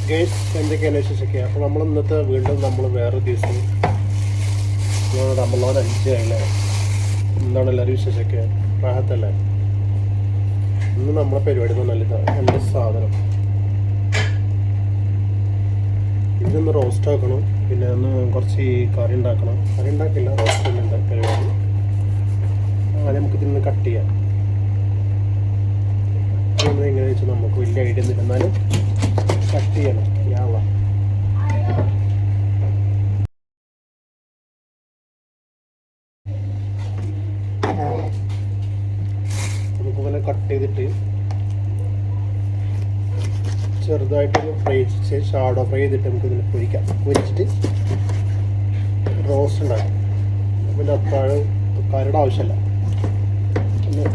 Guys എന്തൊക്കെയാണ് വിശേഷിക്കുക? അപ്പോൾ നമ്മൾ ഇന്നത്തെ വീണ്ടും നമ്മൾ വേറെ ദിവസം റമളാൻ 5 ആയില്ലേ? എന്താണ് എല്ലാവരും വിശേഷിക്കുക? റാഹത്തല്ലേ? ഇന്ന് നമ്മളെ പരിപാടി എന്ന് പറഞ്ഞാൽ എൻ്റെ സാധനം ഇതൊന്ന് റോസ്റ്റ് ആക്കണം, പിന്നെ ഒന്ന് കുറച്ച് കറി ഉണ്ടാക്കണം. കറി ഉണ്ടാക്കില്ല, റോസ്റ്റ് ഉണ്ട് പരിപാടി. ആദ്യം നമുക്ക് ഇതിന്ന് കട്ട് ചെയ്യാം. എങ്ങനെയാണെന്ന് വെച്ചാൽ നമുക്ക് വലിയ ഐഡിയ ഒന്നുമില്ല, എന്നാലും കട്ട് ചെയ്യണം. യാവ നമുക്കിങ്ങനെ കട്ട് ചെയ്തിട്ട് ചെറുതായിട്ടൊന്ന് ഫ്രൈ ചെയ്ത് ഷാഡോ ഫ്രൈ ചെയ്തിട്ട് നമുക്ക് ഇതിനെ പൊരിക്കാം. പൊരിച്ചിട്ട് റോസ്റ്റ് ഉണ്ടാക്കാം. പിന്നെ അത്താഴം കറിയുടെ ആവശ്യമില്ല. പിന്നെ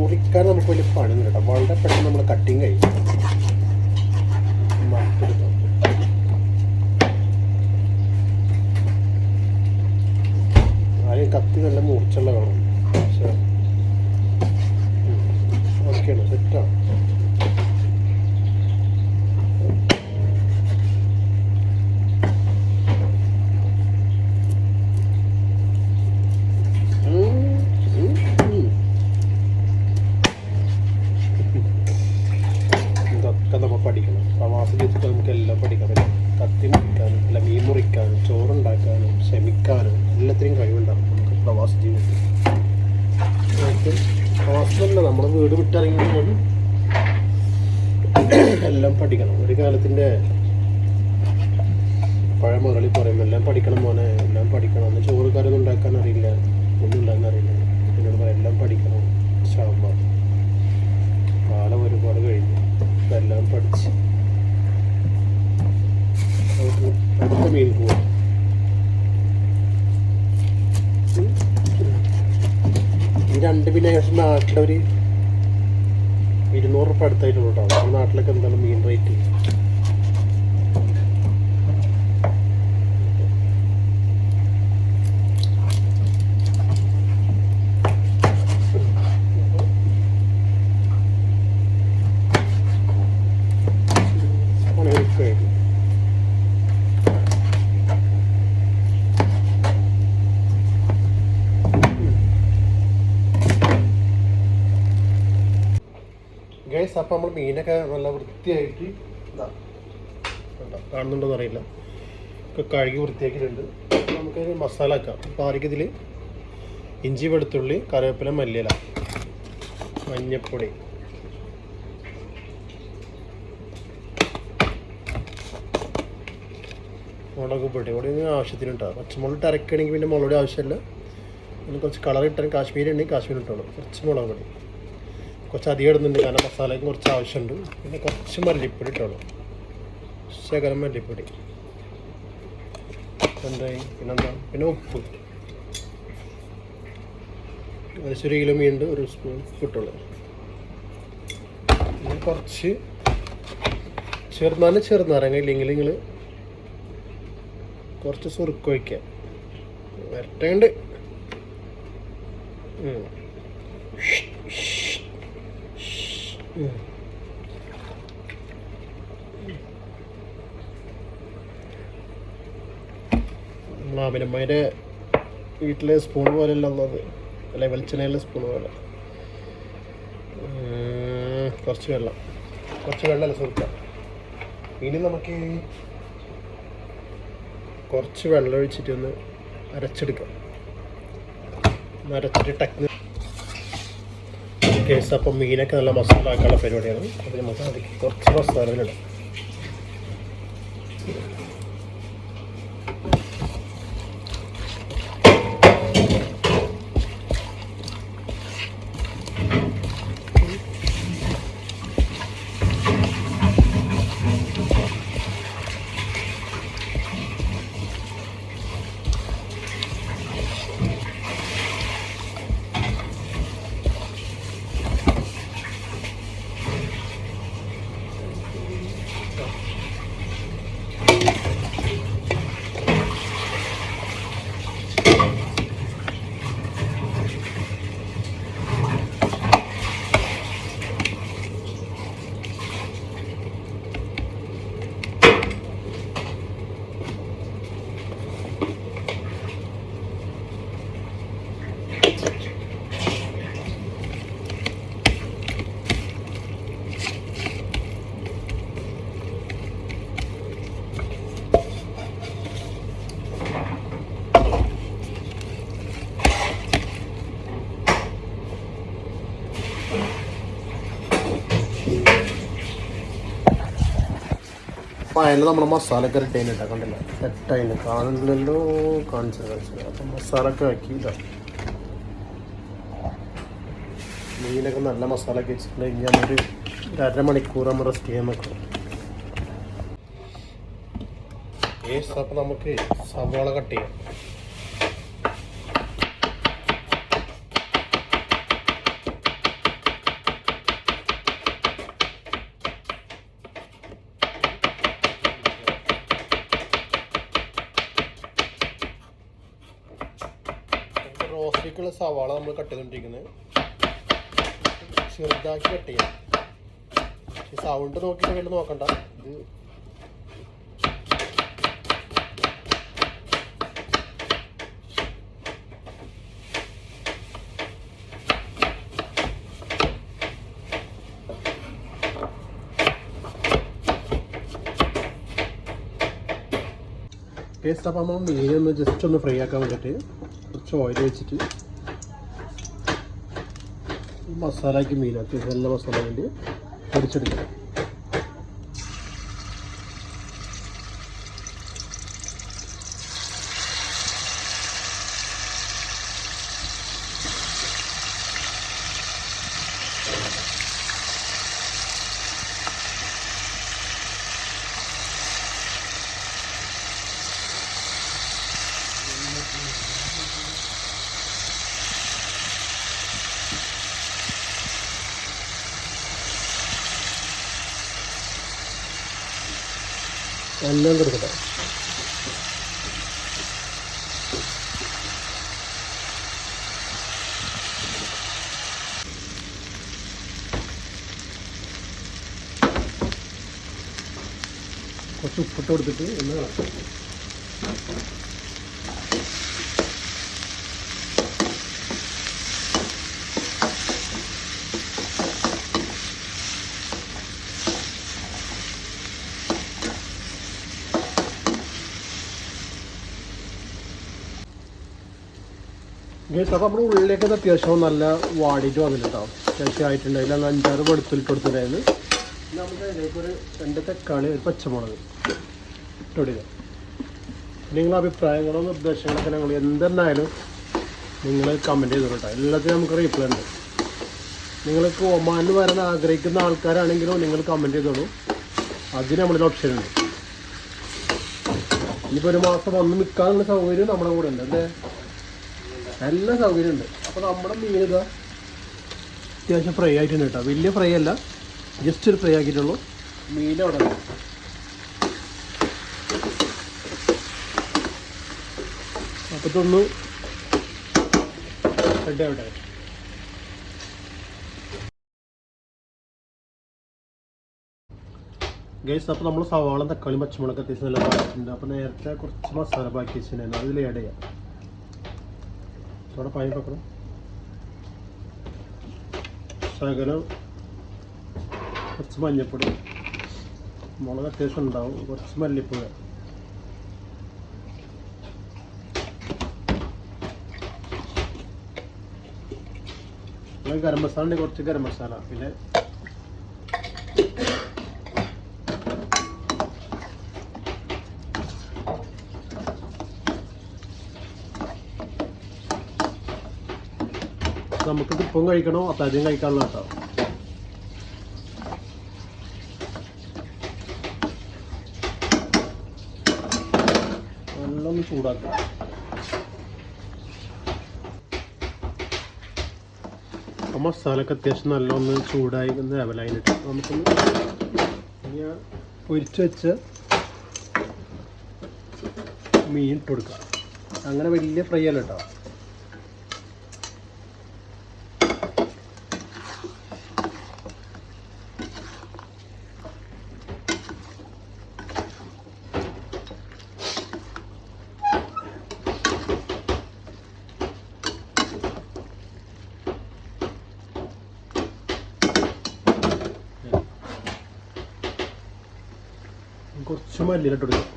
മുറിക്കാൻ നമുക്ക് വലിയ പണിയൊന്നും കേട്ടോ, വളരെ പെട്ടെന്ന് നമ്മൾ കട്ടിങ് കഴിയും. ആദ്യം കത്തി നല്ല മൂർച്ചുള്ള വേണം. പക്ഷേ ഓക്കെയാണ്, സെറ്റാണ്. നമ്മൾ പഠിക്കണം. പ്രവാസ ജീവിതത്തിൽ നമുക്ക് എല്ലാം പഠിക്കാൻ പറ്റും. കത്തി മുറിക്കാനും അല്ല മീൻ മുറിക്കാനും ചോറുണ്ടാക്കാനും ക്ഷമിക്കാനും എല്ലാത്തിനും കഴിവുണ്ടാകും നമുക്ക് പ്രവാസ ജീവിതത്തിൽ. പ്രവാസമല്ല, നമ്മൾ വീട് വിട്ടിറങ്ങിയപ്പോൾ എല്ലാം പഠിക്കണം. ഒരു കാലത്തിൻ്റെ പഴയ മകളിൽ പറയും എല്ലാം പഠിക്കണം മോനെ, എല്ലാം പഠിക്കണം. അന്ന് ചോറ് കറിയൊന്നും ഉണ്ടാക്കാൻ അറിയില്ല, ഒന്നും ഉണ്ടാക്കാൻ അറിയില്ല. എന്നോട് പറയാം എല്ലാം പഠിക്കണം. ശാമ്പ കാലം ഒരുപാട് കഴിഞ്ഞു, എല്ലാം പഠിച്ച് അടുത്ത മീൻ പോവാം. ഈ രണ്ട് പിന്നെ ഏകദേശം നാട്ടിലൊരു 200 രൂപ അടുത്തായിട്ടുള്ളൂ കേട്ടോ. നമ്മുടെ നാട്ടിലൊക്കെ എന്താണ് മീൻ റേറ്റ്? ഗൈസ്, അപ്പം നമ്മൾ മീനൊക്കെ നല്ല വൃത്തിയായിട്ട് കാണുന്നുണ്ടോയെന്ന് അറിയില്ല, ഒക്കെ കഴുകി വൃത്തിയാക്കിയിട്ടുണ്ട്. നമുക്കൊരു മസാല ആക്കാം. അപ്പോൾ ആദ്യം ഇതിൽ ഇഞ്ചി, വെളുത്തുള്ളി, കറിവേപ്പില, മല്ലിയില, മഞ്ഞപ്പൊടി, മുളക് പൊടി. ഇവിടെ ആവശ്യത്തിനുണ്ടാകും. പച്ചമുളക് അരക്കണമെങ്കിൽ പിന്നെ മുളകുടെ ആവശ്യമില്ല. പിന്നെ കുറച്ച് കളർ ഇട്ടാൽ കാശ്മീരി ഉണ്ടെങ്കിൽ കാശ്മീർ ഇട്ടോളൂ. കുറച്ച് മുളക് പൊടി കുറച്ച് അധികം ഇടുന്നുണ്ട്, കാരണം മസാലയ്ക്ക് കുറച്ച് ആവശ്യമുണ്ട്. പിന്നെ കുറച്ച് മല്ലിപ്പൊടി ഇട്ടോളൂ, ശകലം മല്ലിപ്പൊടി. എന്തായി പിന്നെന്താ, പിന്നെ ഉപ്പ്. ഏകദേശം 1 കിലോ മീനുണ്ട്, 1 സ്പൂൺ ഇട്ടോളൂ. പിന്നെ കുറച്ച് ചെറുനാരങ്ങ ഇല്ലെങ്കിൽ നിങ്ങൾ കുറച്ച് സുറുക്ക് വയ്ക്കാം. വരട്ടേണ്ട്. മാമിനമ്മയുടെ വീട്ടിലെ സ്പൂൺ പോലെയല്ല ഉള്ളത്, അല്ലെ വെളിച്ചെണ്ണയിലെ സ്പൂൺ പോലെ. കുറച്ച് വെള്ളമല്ല സുറുക്ക. ഇനി നമുക്ക് കുറച്ച് വെള്ളം ഒഴിച്ചിട്ട് ഒന്ന് അരച്ചെടുക്കാം. അരച്ചിട്ട് ടക്ക് കേസ്. അപ്പം മീനൊക്കെ നല്ല മസാല ആക്കാനുള്ള പരിപാടിയാണ്. അതിന് നമുക്ക് അതിലേക്ക് കുറച്ച് മസാലകളിടാം. അതിൽ നമ്മുടെ മസാലയൊക്കെ റെഡി ആയിട്ട് കണ്ടില്ല, സെറ്റായിട്ട് കാണുന്നില്ലല്ലോ, കാണിച്ചത്. അപ്പം മസാല ഒക്കെ ആക്കി മീനൊക്കെ നല്ല മസാല ഒക്കെ വെച്ചിട്ടുണ്ടെങ്കിൽ നമ്മളൊരു 1.5 മണിക്കൂർ നമ്മൾ റെസ്റ്റ് ചെയ്യാൻ വെക്കണം. അപ്പം നമുക്ക് സവാള കട്ട് ചെയ്യാം. റോസ്റ്റിക്കുള്ള സവാള നമ്മൾ കട്ട് ചെയ്തുകൊണ്ടിരിക്കുന്നത് ചെറുതാക്കി കട്ട് ചെയ്യാം. സൗണ്ട് നോക്കിയിട്ട് വേണ്ടി നോക്കണ്ട. ഇത് ടേസ്റ്റ്. അപ്പം നമ്മൾ മീനൊന്ന് ജസ്റ്റ് ഒന്ന് ഫ്രൈ ആക്കാൻ വേണ്ടിയിട്ട് കുറച്ച് ഓയിൽ വെച്ചിട്ട് മസാലയ്ക്ക് മീൻ അത്യാവശ്യം നല്ല മസാല വേണ്ടി പൊടിച്ചെടുക്കണം. എല്ലാം കൊടുക്കട്ടെ. കുറച്ച് ഉപ്പിട്ട് കൊടുത്തിട്ട് ഒന്ന് ഇളക്കാം. അപ്പോൾ നമ്മുടെ ഉള്ളിലേക്ക് അത്യാവശ്യം നല്ല വാടിയിട്ട് വന്നിട്ട് കേട്ടോ, അത്യാവശ്യം ആയിട്ടുണ്ട്. അതിൽ 5-6 വെളുത്തുള്ളിട്ട് കൊടുത്തിട്ടായിരുന്നു. നമുക്ക് അതിലേക്ക് ഒരു 2 തക്കാളി, ഒരു പച്ചമുളക് ഇട്ടുകൊടുക്കുക. നിങ്ങളുടെ അഭിപ്രായങ്ങളോ നിർദ്ദേശങ്ങളൊക്കെ ഞങ്ങൾ എന്തെന്നായാലും നിങ്ങൾ കമൻറ്റ് ചെയ്തോളൂ കേട്ടോ. എല്ലാത്തിനും നമുക്ക് റീപ്ലൈ ഉണ്ട്. നിങ്ങൾക്ക് ഒമാനിൽ വരാൻ ആഗ്രഹിക്കുന്ന ആൾക്കാരാണെങ്കിലും നിങ്ങൾ കമൻറ്റ് ചെയ്തോളൂ, അതിന് നമ്മളൊരു ഓപ്ഷൻ ഉണ്ട്. ഇനിയിപ്പോൾ ഒരു മാസം വന്ന് നിൽക്കാനുള്ള സൗകര്യം നമ്മുടെ കൂടെ ഉണ്ട് അല്ലേ, നല്ല സൗകര്യമുണ്ട്. അപ്പോൾ നമ്മുടെ മീൻ ഇതാ അത്യാവശ്യം ഫ്രൈ ആയിട്ടുണ്ട് കേട്ടോ. വലിയ ഫ്രൈ അല്ല, ജസ്റ്റ് ഒരു ഫ്രൈ ആക്കിയിട്ടുള്ളൂ. മീൻ അവിടെ അപ്പോൾ ഇതൊന്ന് റെഡി ആവട്ടെ. ഗൈസ്, അപ്പോൾ നമ്മൾ സവാള, തക്കാളി, പച്ചമുളക് അത്യാവശ്യം നല്ല പാകിയിട്ടുണ്ട്. അപ്പോൾ നേരത്തെ കുറച്ച് മസാല ബാക്കി വെച്ചിട്ടുണ്ടായിരുന്നു, അതിൽ ആഡ് ചെയ്യാം. थोड़ा पानी पकड़ो, ശകലം കുറച്ച് മഞ്ഞൾപ്പൊടി, മുളക് അത്യാവശ്യം ഉണ്ടാവും, കുറച്ച് മല്ലിപ്പൊടി, ഗരം മസാല ഉണ്ടെങ്കിൽ കുറച്ച് ഗരം മസാല, പിന്നെ നമുക്കിത് ഇപ്പം കഴിക്കണോ അത്താദ്യം കഴിക്കാനുള്ള കേട്ടോ. നല്ലൊന്ന് ചൂടാക്കാം. മസാലയൊക്കെ അത്യാവശ്യം നല്ലൊന്ന് ചൂടായി ഒന്ന് ലെവലായിട്ട് നമുക്കൊന്ന് പൊരിച്ച് വെച്ച് മീൻ ഇട്ട് കൊടുക്കാം. അങ്ങനെ വലിയ ഫ്രൈ അല്ല കേട്ടോ. കുറച്ച് മല്ലിയിലിട്ട് കൊടുക്കാം.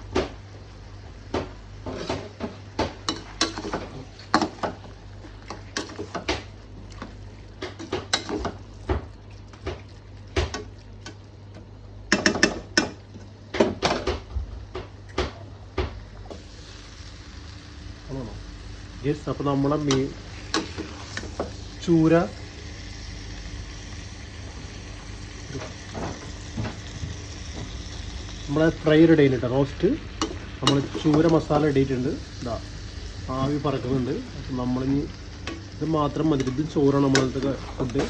യെസ്, അപ്പോൾ നമ്മളെ ചൂര നമ്മളെ ഫ്രൈ റെഡി ആയിട്ടുണ്ട്. റോസ്റ്റ് നമ്മൾ ചൂര മസാല ഇടിയിട്ടുണ്ട്. ഇതാ ആവി പറക്കുന്നുണ്ട്. അപ്പം നമ്മളിനി ഇത് മാത്രം മതി. ഇത് ചോറാണ് നമ്മളത്തെ ഫുഡ്.